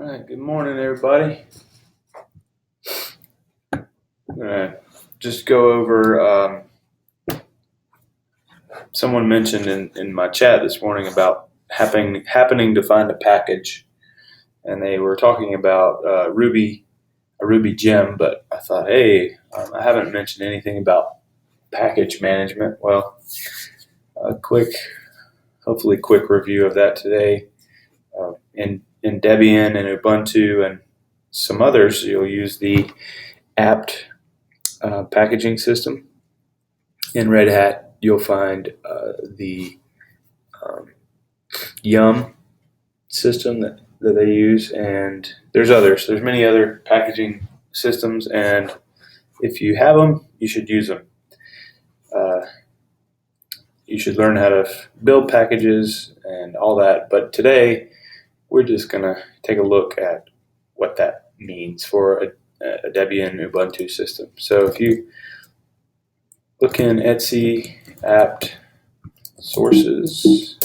Alright, good morning everybody. I'm gonna just go over, someone mentioned in my chat this morning about happening to find a package, and they were talking about a Ruby gem, but I thought, hey, I haven't mentioned anything about package management. Well, hopefully quick review of that today. In Debian and Ubuntu and some others, you'll use the apt packaging system. In Red Hat, you'll find the Yum system that they use, and there's others. There's many other packaging systems, and if you have them, you should use them. You should learn how to build packages and all that, but today we're just going to take a look at what that means for a Debian Ubuntu system. So if you look in Etsy apt sources,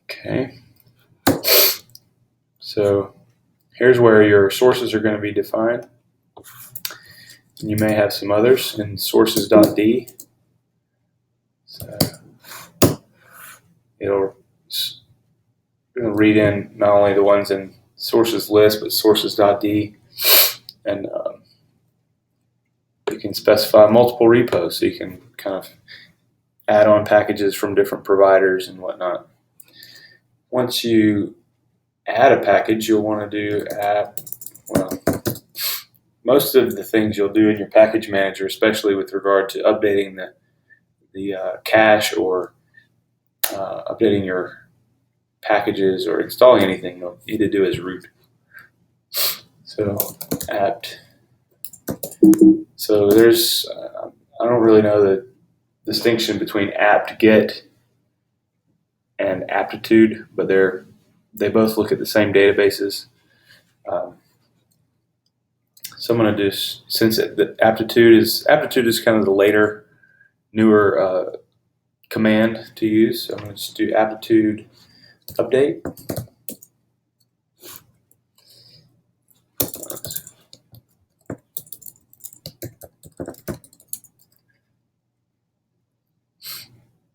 okay, so here's where your sources are going to be defined. And you may have some others in sources.d. So it'll read in not only the ones in sources list, but sources.d. And you can specify multiple repos, so you can kind of add on packages from different providers and whatnot. Once you add a package, you'll want to do most of the things you'll do in your package manager, especially with regard to updating the cache or updating your packages or installing anything, you'll need to do is root. So apt. So there's I don't really know the distinction between apt-get and aptitude, but they both look at the same databases. So I'm going to do, since the aptitude is kind of the later, newer command to use. So I'm going to just do aptitude update.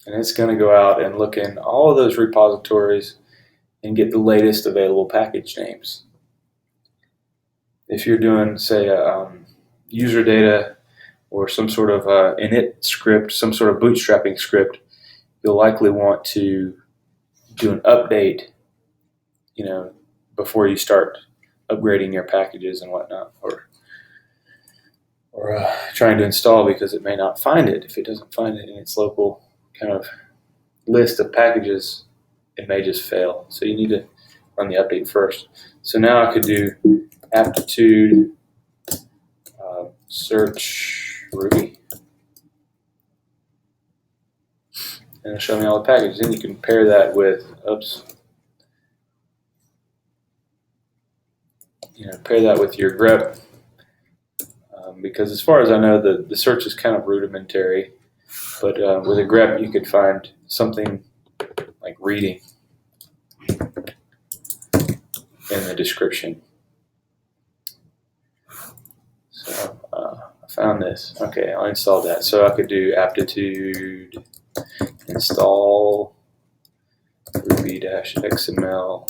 And it's going to go out and look in all of those repositories and get the latest available package names. If you're doing, say, user data or some sort of init script, some sort of bootstrapping script, you'll likely want to do an update, before you start upgrading your packages and whatnot, or trying to install, because it may not find it. If it doesn't find it in its local kind of list of packages, it may just fail. So you need to run the update first. So now I could do aptitude search Ruby, and it'll show me all the packages. Then you can pair that with pair that with your grep, because as far as I know, the search is kind of rudimentary, but with a grep you could find something like reading in the description. So I found this. Okay, I'll install that. So I could do aptitude install ruby-xml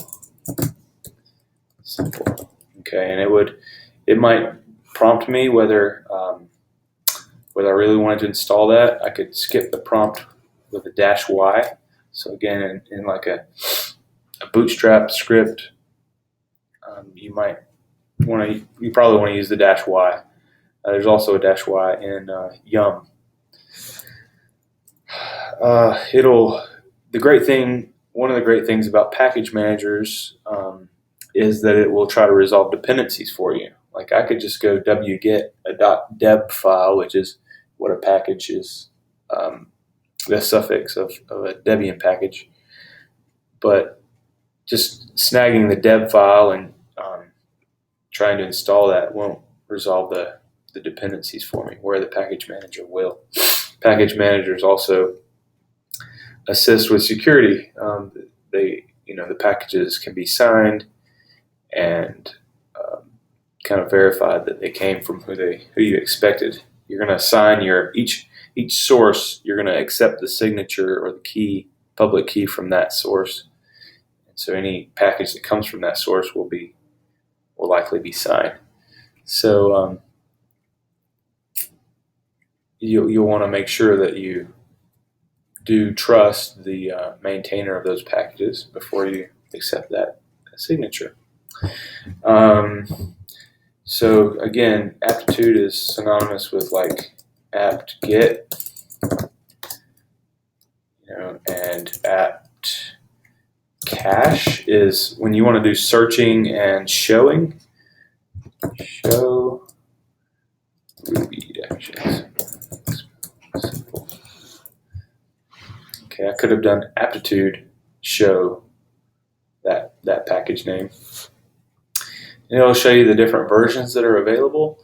simple. Okay, and it might prompt me whether I really wanted to install that. I could skip the prompt with a -y. So again, in like a bootstrap script, you probably want to use the -y. There's also a -y in Yum. One of the great things about package managers is that it will try to resolve dependencies for you. Like I could just go wget a .deb file, which is what a package is, the suffix of a Debian package. But just snagging the deb file and trying to install that won't resolve the dependencies for me, where the package manager will. Package managers also assist with security. The packages can be signed and kind of verified that they came from who you expected. You're going to assign each source. You're going to accept the signature or the key, public key from that source. And so any package that comes from that source will likely be signed. So you'll want to make sure that you do trust the maintainer of those packages before you accept that signature. So again, aptitude is synonymous with like apt-get, and apt-cache is when you want to do searching and showing. Show Ruby actions. Simple. Okay, I could have done aptitude show that package name. And it'll show you the different versions that are available.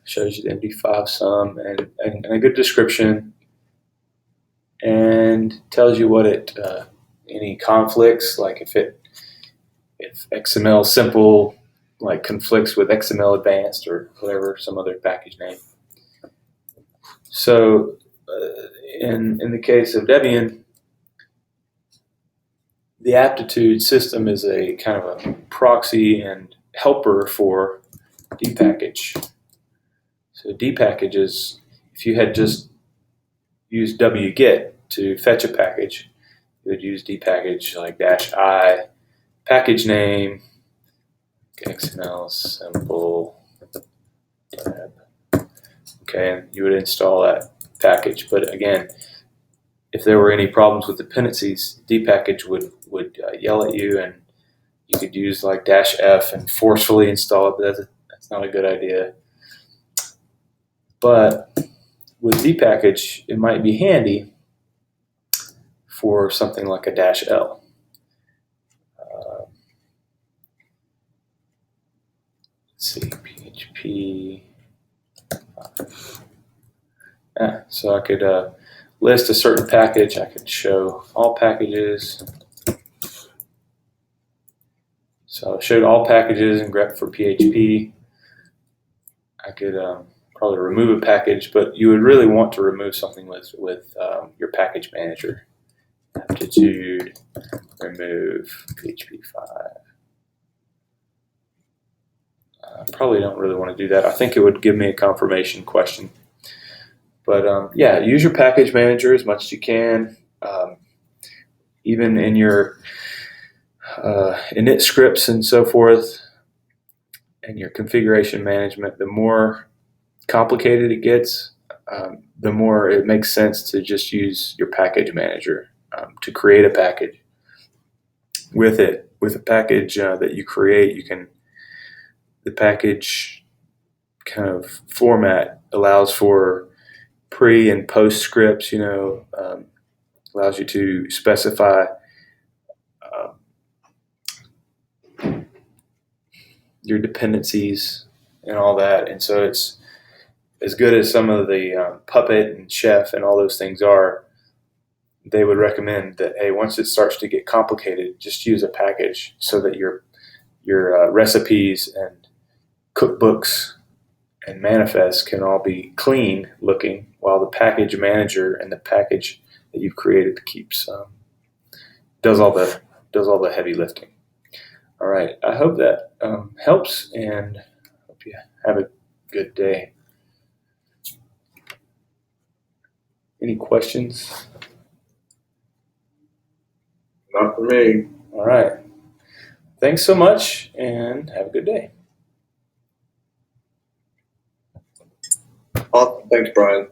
It shows you the MD5 sum and a good description, and tells you what any conflicts, like if XML simple like conflicts with XML advanced or whatever, some other package name. So in the case of Debian, the aptitude system is a kind of a proxy and helper for dpackage. So dpackage is, if you had just used wget to fetch a package, you would use dpackage like -i, package name, XML simple tab. Okay, and you would install that package. But again, if there were any problems with dependencies, dpackage would yell at you, and you could use like -f and forcefully install it, but that's not a good idea. But with dpackage, it might be handy for something like a -l. Let's see, PHP. So I could list a certain package. I could show all packages. So I showed all packages in grep for PHP. I could probably remove a package, but you would really want to remove something with your package manager. Aptitude, remove PHP5. Probably don't really want to do that. I think it would give me a confirmation question. But yeah, use your package manager as much as you can. Even in your init scripts and so forth, and your configuration management, the more complicated it gets, the more it makes sense to just use your package manager to create a package. With a package that you create, the package kind of format allows for pre and post scripts, allows you to specify your dependencies and all that. And so it's as good as some of the Puppet and Chef and all those things are. They would recommend that, hey, once it starts to get complicated, just use a package so that your recipes and cookbooks and manifests can all be clean looking, while the package manager and the package that you've created does all the heavy lifting. All right, I hope that helps, and hope you have a good day. Any questions? Not for me. All right. Thanks so much, and have a good day. Awesome. Thanks, Brian.